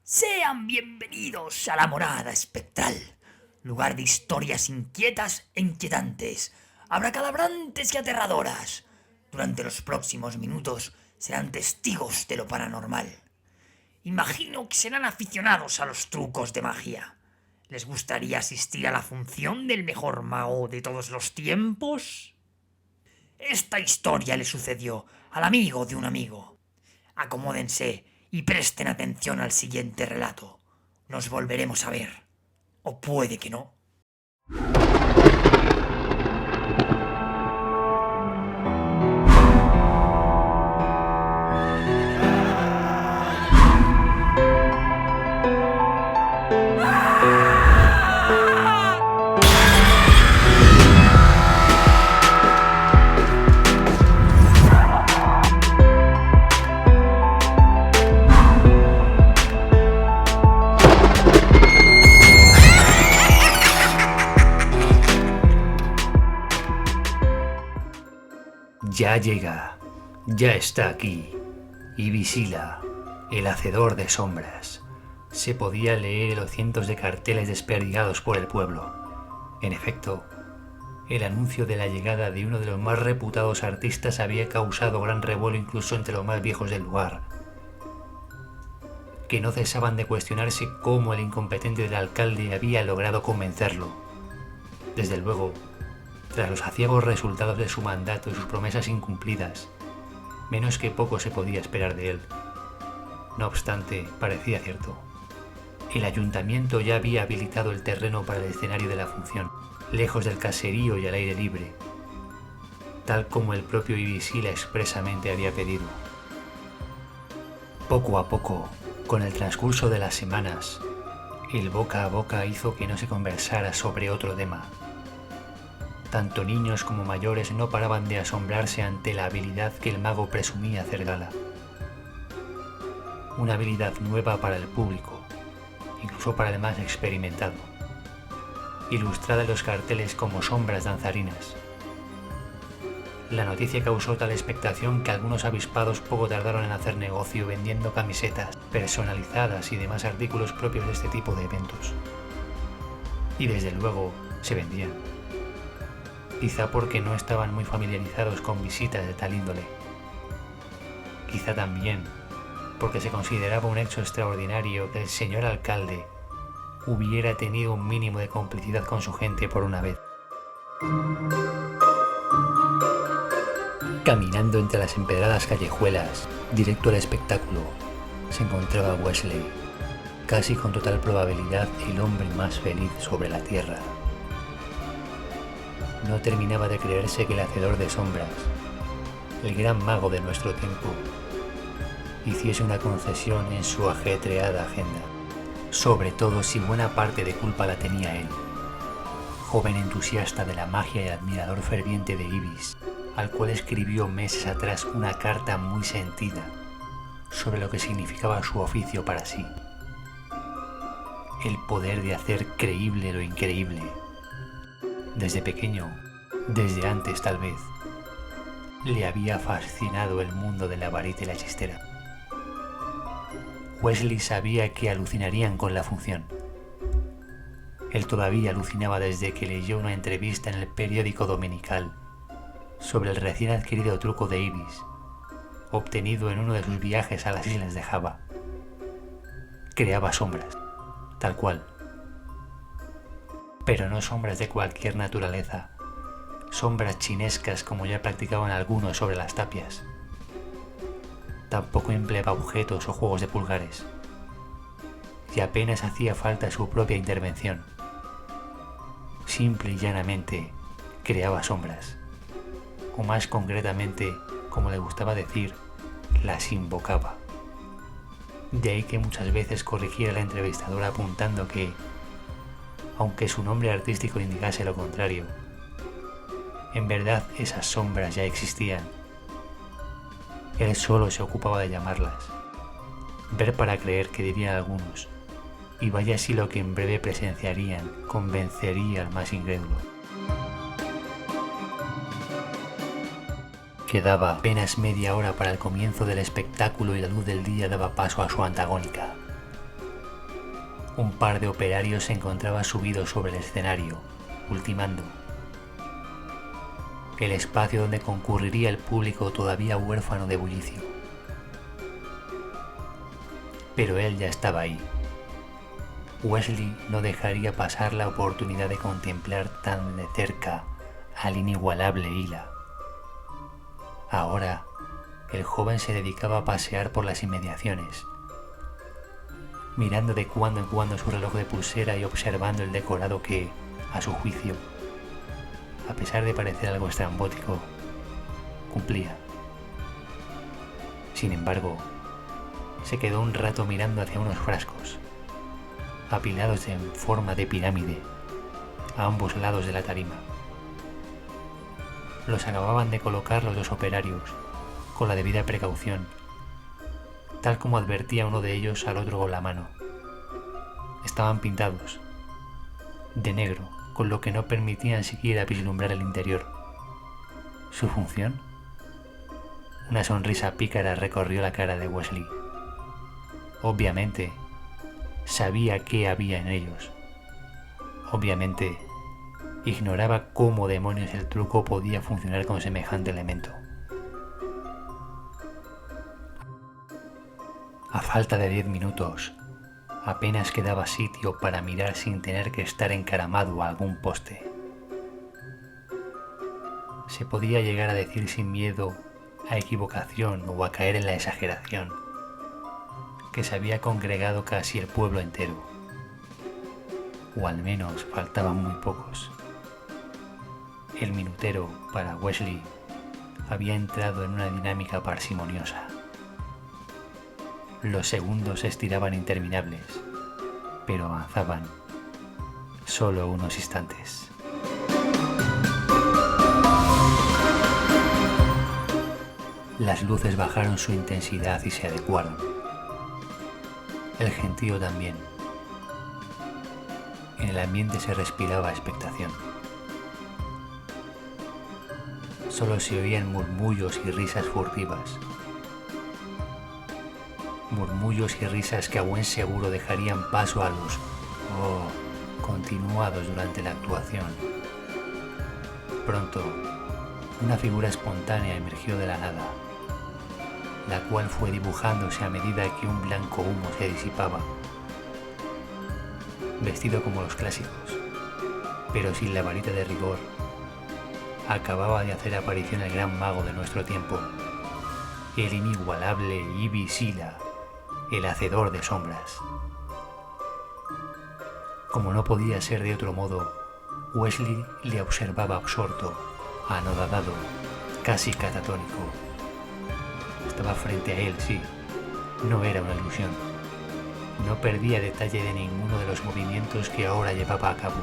Sean bienvenidos a la morada espectral, lugar de historias inquietas e inquietantes, abracadabrantes y aterradoras. Durante los próximos minutos serán testigos de lo paranormal. Imagino que serán aficionados a los trucos de magia. ¿Les gustaría asistir a la función del mejor mago de todos los tiempos? Esta historia le sucedió al amigo de un amigo. Acomódense y presten atención al siguiente relato. Nos volveremos a ver. O puede que no. Ya llega, ya está aquí, y Visila, el hacedor de sombras. Se podía leer en los cientos de carteles desperdigados por el pueblo. En efecto, el anuncio de la llegada de uno de los más reputados artistas había causado gran revuelo incluso entre los más viejos del lugar, que no cesaban de cuestionarse cómo el incompetente del alcalde había logrado convencerlo. Desde luego, tras los aciagos resultados de su mandato y sus promesas incumplidas, menos que poco se podía esperar de él. No obstante, parecía cierto. El ayuntamiento ya había habilitado el terreno para el escenario de la función, lejos del caserío y al aire libre, tal como el propio Ibisila expresamente había pedido. Poco a poco, con el transcurso de las semanas, el boca a boca hizo que no se conversara sobre otro tema. Tanto niños como mayores no paraban de asombrarse ante la habilidad que el mago presumía hacer gala. Una habilidad nueva para el público, incluso para el más experimentado, ilustrada en los carteles como sombras danzarinas. La noticia causó tal expectación que algunos avispados poco tardaron en hacer negocio vendiendo camisetas personalizadas y demás artículos propios de este tipo de eventos. Y desde luego se vendían. Quizá porque no estaban muy familiarizados con visitas de tal índole. Quizá también porque se consideraba un hecho extraordinario que el señor alcalde hubiera tenido un mínimo de complicidad con su gente por una vez. Caminando entre las empedradas callejuelas, directo al espectáculo, se encontraba Wesley, casi con total probabilidad el hombre más feliz sobre la tierra. No terminaba de creerse que el hacedor de sombras, el gran mago de nuestro tiempo, hiciese una concesión en su ajetreada agenda, sobre todo si buena parte de culpa la tenía él, joven entusiasta de la magia y admirador ferviente de Ibis, al cual escribió meses atrás una carta muy sentida sobre lo que significaba su oficio para sí. El poder de hacer creíble lo increíble. Desde pequeño, desde antes tal vez, le había fascinado el mundo de la varita y la chistera. Wesley sabía que alucinarían con la función. Él todavía alucinaba desde que leyó una entrevista en el periódico dominical sobre el recién adquirido truco de Ibis, obtenido en uno de sus viajes a las islas de Java. Creaba sombras, tal cual. Pero no sombras de cualquier naturaleza, sombras chinescas como ya practicaban algunos sobre las tapias. Tampoco empleaba objetos o juegos de pulgares, y apenas hacía falta su propia intervención. Simple y llanamente creaba sombras, o más concretamente, como le gustaba decir, las invocaba. De ahí que muchas veces corrigiera a la entrevistadora apuntando que, aunque su nombre artístico indicase lo contrario, en verdad esas sombras ya existían. Él solo se ocupaba de llamarlas. Ver para creer, que dirían algunos, y vaya si lo que en breve presenciarían convencería al más incrédulo. Quedaba apenas media hora para el comienzo del espectáculo y la luz del día daba paso a su antagónica. Un par de operarios se encontraba subido sobre el escenario, ultimando. El espacio donde concurriría el público todavía huérfano de bullicio. Pero él ya estaba ahí. Wesley no dejaría pasar la oportunidad de contemplar tan de cerca al inigualable Hila. Ahora, el joven se dedicaba a pasear por las inmediaciones, mirando de cuando en cuando su reloj de pulsera y observando el decorado que, a su juicio, a pesar de parecer algo estrambótico, cumplía. Sin embargo, se quedó un rato mirando hacia unos frascos, apilados en forma de pirámide, a ambos lados de la tarima. Los acababan de colocar los dos operarios, con la debida precaución, tal como advertía uno de ellos al otro con la mano. Estaban pintados, de negro, con lo que no permitían siquiera vislumbrar el interior. ¿Su función? Una sonrisa pícara recorrió la cara de Wesley. Obviamente, sabía qué había en ellos. Obviamente, ignoraba cómo demonios el truco podía funcionar con semejante elemento. A falta de 10 minutos, apenas quedaba sitio para mirar sin tener que estar encaramado a algún poste. Se podía llegar a decir sin miedo a equivocación o a caer en la exageración, que se había congregado casi el pueblo entero, o al menos faltaban muy pocos. El minutero, para Wesley, había entrado en una dinámica parsimoniosa. Los segundos se estiraban interminables, pero avanzaban solo unos instantes. Las luces bajaron su intensidad y se adecuaron. El gentío también. En el ambiente se respiraba expectación. Solo se oían murmullos y risas furtivas. Murmullos y risas que a buen seguro dejarían paso a los continuados durante la actuación. Pronto, una figura espontánea emergió de la nada, la cual fue dibujándose a medida que un blanco humo se disipaba. Vestido como los clásicos, pero sin la varita de rigor, acababa de hacer aparición el gran mago de nuestro tiempo, el inigualable Ibi Sila, el hacedor de sombras. Como no podía ser de otro modo, Wesley le observaba absorto, anodadado, casi catatónico. Estaba frente a él, sí, no era una ilusión. No perdía detalle de ninguno de los movimientos que ahora llevaba a cabo.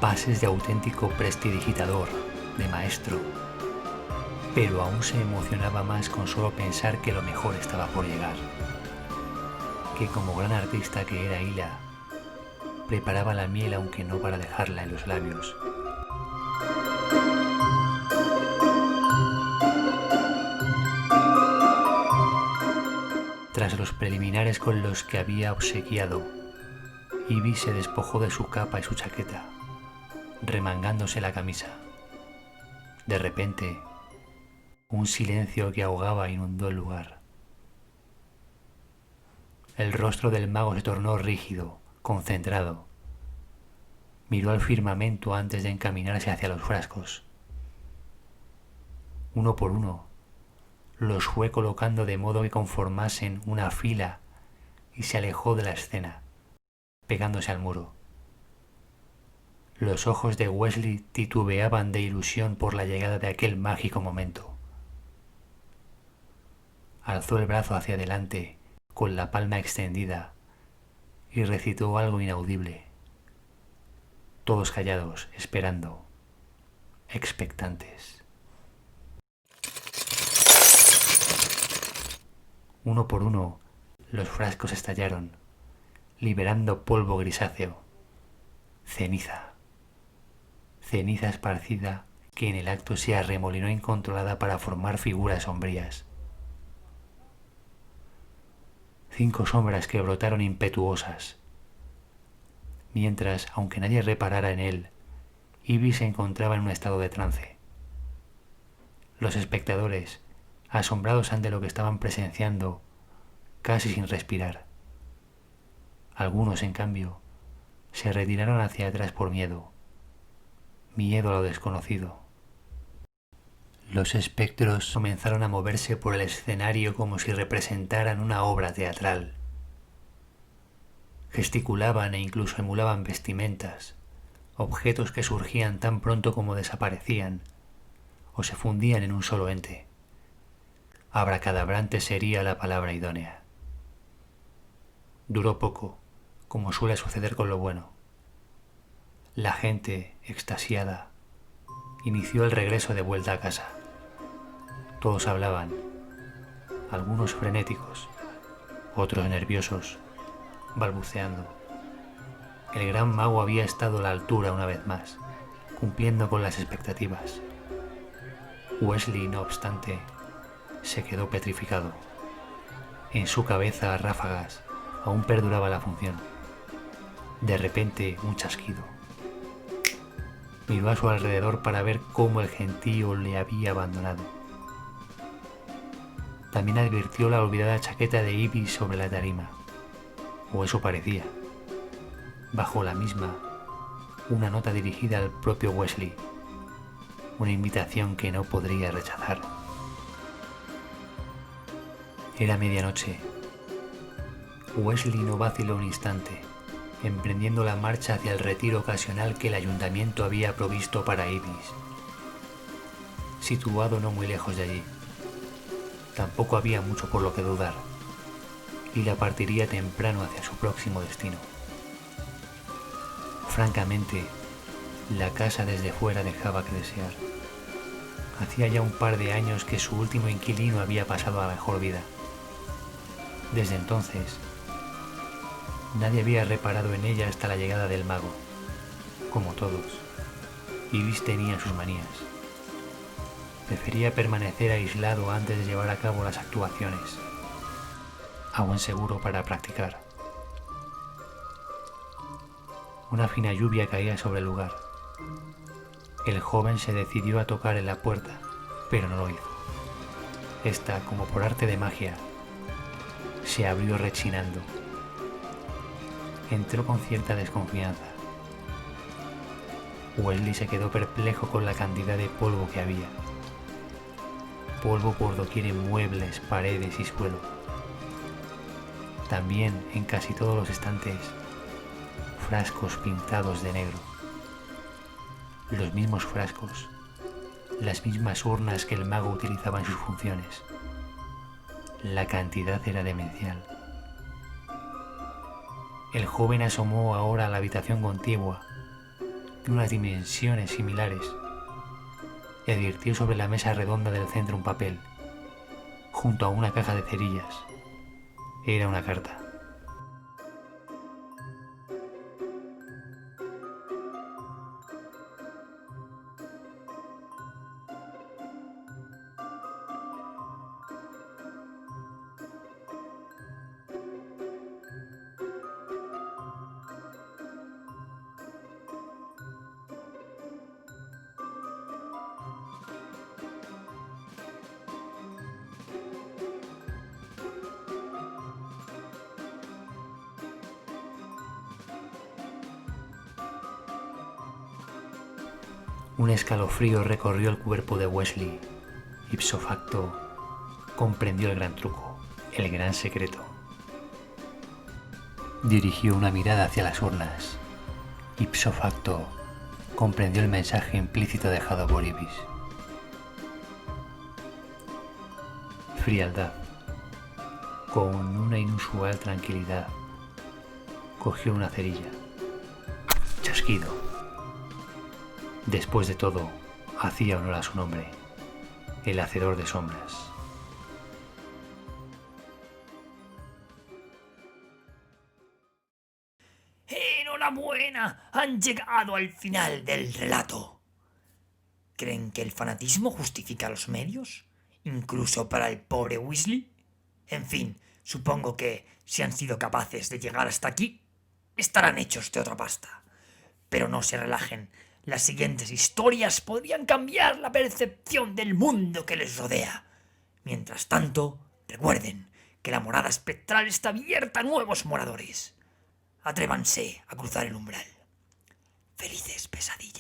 Pases de auténtico prestidigitador, de maestro, pero aún se emocionaba más con solo pensar que lo mejor estaba por llegar, que como gran artista que era Hila, preparaba la miel aunque no para dejarla en los labios. Tras los preliminares con los que había obsequiado, Ibi se despojó de su capa y su chaqueta, remangándose la camisa. De repente, un silencio que ahogaba inundó el lugar. El rostro del mago se tornó rígido, concentrado. Miró al firmamento antes de encaminarse hacia los frascos. Uno por uno, los fue colocando de modo que conformasen una fila y se alejó de la escena, pegándose al muro. Los ojos de Wesley titubeaban de ilusión por la llegada de aquel mágico momento. Alzó el brazo hacia adelante con la palma extendida y recitó algo inaudible. Todos callados, esperando, expectantes. Uno por uno, los frascos estallaron, liberando polvo grisáceo, ceniza esparcida que en el acto se arremolinó incontrolada para formar figuras sombrías. 5 sombras que brotaron impetuosas. Mientras, aunque nadie reparara en él, Ivy se encontraba en un estado de trance. Los espectadores, asombrados ante lo que estaban presenciando, casi sin respirar. Algunos, en cambio, se retiraron hacia atrás por miedo. Miedo a lo desconocido. Los espectros comenzaron a moverse por el escenario como si representaran una obra teatral. Gesticulaban e incluso emulaban vestimentas, objetos que surgían tan pronto como desaparecían o se fundían en un solo ente. Abracadabrante sería la palabra idónea. Duró poco, como suele suceder con lo bueno. La gente, extasiada, inició el regreso de vuelta a casa. Todos hablaban, algunos frenéticos, otros nerviosos, balbuceando. El gran mago había estado a la altura una vez más, cumpliendo con las expectativas. Wesley, no obstante, se quedó petrificado. En su cabeza, a ráfagas, aún perduraba la función. De repente, un chasquido. Miró a su alrededor para ver cómo el gentío le había abandonado. También advirtió la olvidada chaqueta de Ivy sobre la tarima. O eso parecía. Bajo la misma, una nota dirigida al propio Wesley. Una invitación que no podría rechazar. Era medianoche. Wesley no vaciló un instante, emprendiendo la marcha hacia el retiro ocasional que el ayuntamiento había provisto para Ibis, situado no muy lejos de allí. Tampoco había mucho por lo que dudar, y la partiría temprano hacia su próximo destino. Francamente, la casa desde fuera dejaba que desear. Hacía ya un par de años que su último inquilino había pasado a mejor vida. Desde entonces, nadie había reparado en ella hasta la llegada del mago. Como todos, Ibis tenía sus manías. Prefería permanecer aislado antes de llevar a cabo las actuaciones, a buen seguro para practicar. Una fina lluvia caía sobre el lugar. El joven se decidió a tocar en la puerta, pero no lo hizo. Esta, como por arte de magia, se abrió rechinando. Entró con cierta desconfianza. Wesley se quedó perplejo con la cantidad de polvo que había. Polvo por doquier en muebles, paredes y suelo. También en casi todos los estantes, frascos pintados de negro. Los mismos frascos, las mismas urnas que el mago utilizaba en sus funciones. La cantidad era demencial. El joven asomó ahora a la habitación contigua, de unas dimensiones similares, y advirtió sobre la mesa redonda del centro un papel, junto a una caja de cerillas. Era una carta. Un escalofrío recorrió el cuerpo de Wesley. Ipso facto, comprendió el gran truco, el gran secreto. Dirigió una mirada hacia las urnas. Ipso facto, comprendió el mensaje implícito dejado por Ibis. Frialdad. Con una inusual tranquilidad, cogió una cerilla. Chasquido. Después de todo, hacía honor a su nombre, el hacedor de sombras. ¡Enhorabuena! Han llegado al final del relato. ¿Creen que el fanatismo justifica los medios? ¿Incluso para el pobre Weasley? En fin, Supongo que, si han sido capaces de llegar hasta aquí, estarán hechos de otra pasta. Pero no se relajen. Las siguientes historias podrían cambiar la percepción del mundo que les rodea. Mientras tanto, recuerden que la morada espectral está abierta a nuevos moradores. Atrévanse a cruzar el umbral. Felices pesadillas.